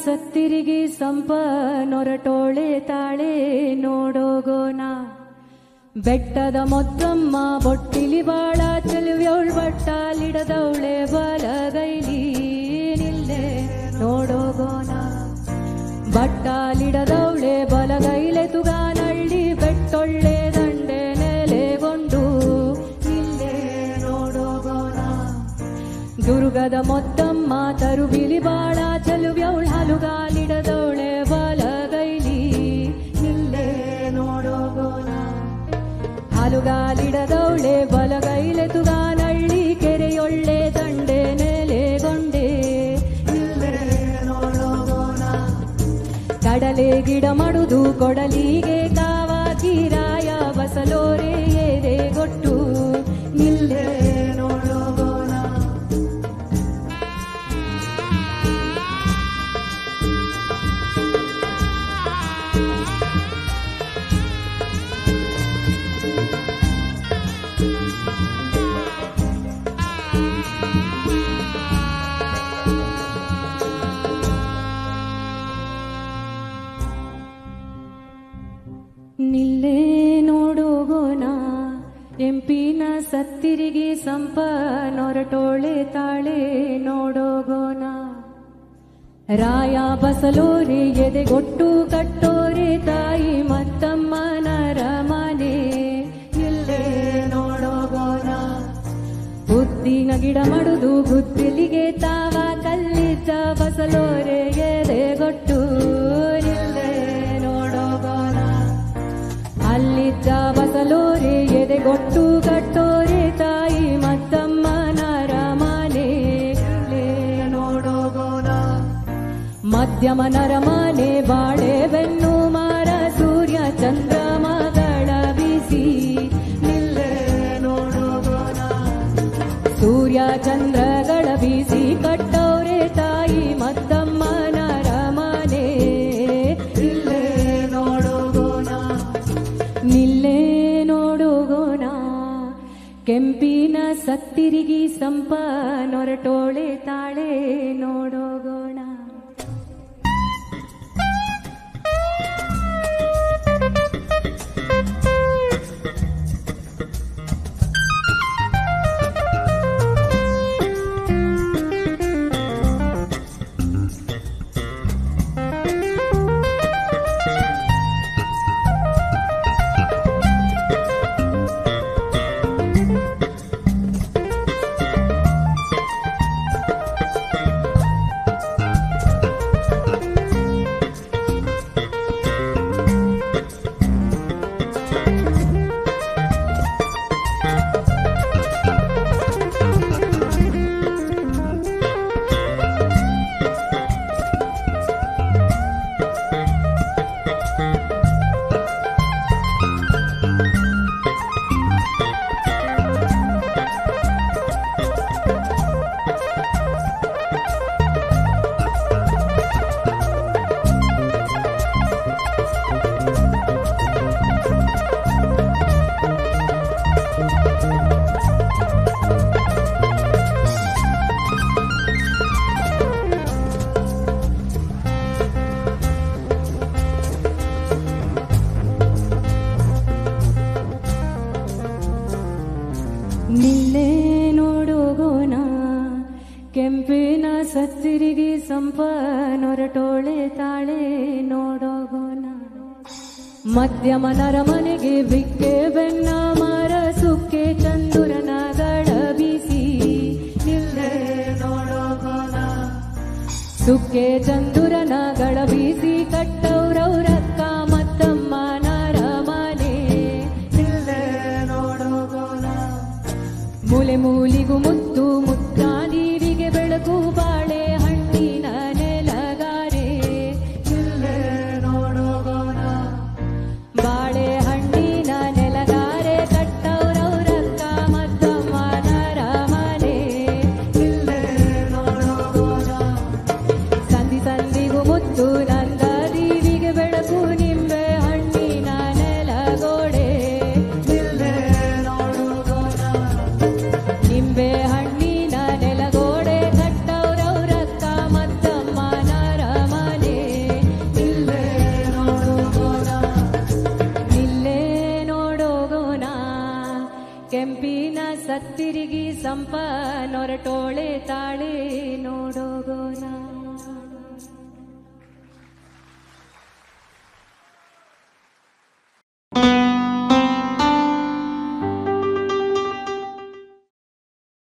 ಸತ್ತಿರಿಗಿ ಸಂಪ ನೊರಟೋಳೆ ತಾಳೆ ನೋಡೋಗೋಣ. ಬೆಟ್ಟದ ಮೊತ್ತಮ್ಮ ಬೊಟ್ಟಿಲಿ ಬಾಳ ಚೆಲುವ್ಯವಳ್ ಬಟ್ಟಾಲಿಡದವಳೆ ಬಲಗೈಲಿ ನಿಲ್ಲೆ ನೋಡೋಗೋಣ. ಬಟ್ಟಾಲಿಡದವಳೆ ಬಲಗೈಲೆ ತುಗಾನಳ್ಳಿ ಬೆಟ್ಟೊಳ್ಳೆ ದಂಡೆ ನೆಲೆಗೊಂಡು ನಿಲ್ಲೆ ನೋಡೋಗೋಣ. ದುರ್ಗದ ಮೊತ್ತಮ್ಮ ತರುಬಿಲಿ ಬಾಳ ಚೆಲುವ್ಯವಳ್ ಹಲುಗಾಲಿಡದವಳೆ ಬಲಗೈಲಿ ನಿಲ್ಲೆ ನೋಡೋಗೋಣ. ಹಲುಗಾಲಿಡದವಳೆ ಬಲಗೈಲೆ ತುಗಾನಳ್ಳಿ ಕೆರೆಯೊಳ್ಳೆ ದಂಡೆ ನೆಲೆಗೊಂಡೆ ನಿಲ್ಲೆ ನೋಡೋಗೋಣ. ಕಡಲೆ ಗಿಡ ಮಡುದು ಕೊಡಲಿಗೆ ಕಾವಾಗಿ ರಾಯ ಬಸಲೋರೆ ಎದೆಗೊಟ್ಟು ನಿಲ್ಲೆ ನೋಡೋಗೋಣ. ನಿಲ್ಲೆ ನೋಡೋಗೋಣ ಎಂಪಿನ ಸತ್ತಿರಿಗಿ ಸಂಪ ನೊರಟೋಳೆ ತಾಳೆ ನೋಡೋಗೋಣ. ರಾಯ ಬಸಲೋರೆ ಎದೆಗೊಟ್ಟು ಕಟ್ಟೋರೆ ತಾಯಿ ಮತ್ತಮ್ಮನರ ಮನೆ ನಿಲ್ಲೆ ನೋಡೋಗೋಣ. ಬುದ್ದಿನ ಗಿಡ ಮಡುದು ಗುದ್ದಿಲಿಗೆ ತಾವ ಕಲ್ಲಿದ್ದ ಬಸಲೋರೆ ಎದೆಗೊಟ್ಟು ನಿಲ್ಲೆ ನೋಡೋಗೋಣ. ಅಲ್ಲಿದ್ದ ಬಸಲೋರೆ ಎದೆಗೊಟ್ಟು ಕಟ್ಟೋರೆ ತಾಯಿ ಮತ್ತಮ್ಮನರ ಮನೆ ನೋಡೋಗೋಣ. ಮಧ್ಯಮನರ ಮನೆ ಬಾಳೆ ಬೆನ್ನು ಮಾರ ಸೂರ್ಯ ಚಂದ್ರಮಗಳ ಬೀಸಿ ನಿಲ್ಲೆ ನೋಡೋಗೋಣ. ಸೂರ್ಯ ಚಂದ್ರಗಳ ಬೀಸಿ ಕಟ್ಟೋರೆ ತಾಯಿ ಮತ್ತಮ್ಮನರ ಮನೆ ನಿಲ್ಲೆ ನೋಡೋಗೋಣ. ನಿಲ್ಲೆ ನೋಡೋಗೋಣ ಕೆಂಪಿನ ಸತ್ತಿರಿಗಿ ಸಂಪ ನೊರಟೋಳೆ ತಾಳೆ ನೋಡೋಗೋಣ. ನಿಲ್ಲೆ ನೋಡೋಗೋಣ ಕೆಂಪಿನ ಸತ್ತಿರಿಗಿ ಸಂಪ ನೊರಟೋಳೆ ತಾಳೆ ನೋಡೋಗೋಣ. ಮಧ್ಯಮನರ ಮನೆಗೆ ಬಿಕ್ಕೆ ಬೆನ್ನ ಮರ ಸುಕ್ಕೆ ಚಂದುರನಗಳ ಬೀಸಿ ನಿಲ್ಲೆ ನೋಡೋಗೋಣ. ಸುಕ್ಕೆ ಚಂದುರನಗಳ ಬೀಸಿ ಕಟ್ಟೌರೌರಕ್ಕ ಮತ್ತಮ್ಮನರ ಮನೆ ನಿಲ್ಲೆ ನೋಡೋಗೋಣ. ಮೂಲೆ ಮೂಲಿಗೂ ಮುತ್ತು ಮುತ್ತಾದೀರಿಗೆ ಬೆಳಕು ಬಾಳೆ ಹಣ್ಣಿನ ನೆಲಗಾರೆ ನಿಲ್ಲೆ ನೋಡೋಗೋಣ. ಬಾಳೆ ಹಣ್ಣಿನ ನೆಲಗಾರೆ ಕಟ್ಟೌರೌರಕ್ಕ ಮತ್ತಮ್ಮನರ ಮನೆ ನಿಲ್ಲೆ ನೋಡೋಗೋಣ. ಸಂಧಿ ಸಂಧಿಗೂ ಮುತ್ತು ನಂದದೀವಿಗೆ ಬೆಳಕು ನಿಂಬೆ ಹಣ್ಣಿನ ನೆಲಗೋಡೆ ನಿಲ್ಲೆ ನೋಡೋಗೋಣ. ನಿಂಬೆ ಹಣ್ಣಿನ ಕೆಂಪಿನ ಸತ್ತಿರಿಗಿ ಸಂಪ ನೊರಟೋಳೆ ತಾಳೆ ನೋಡೋ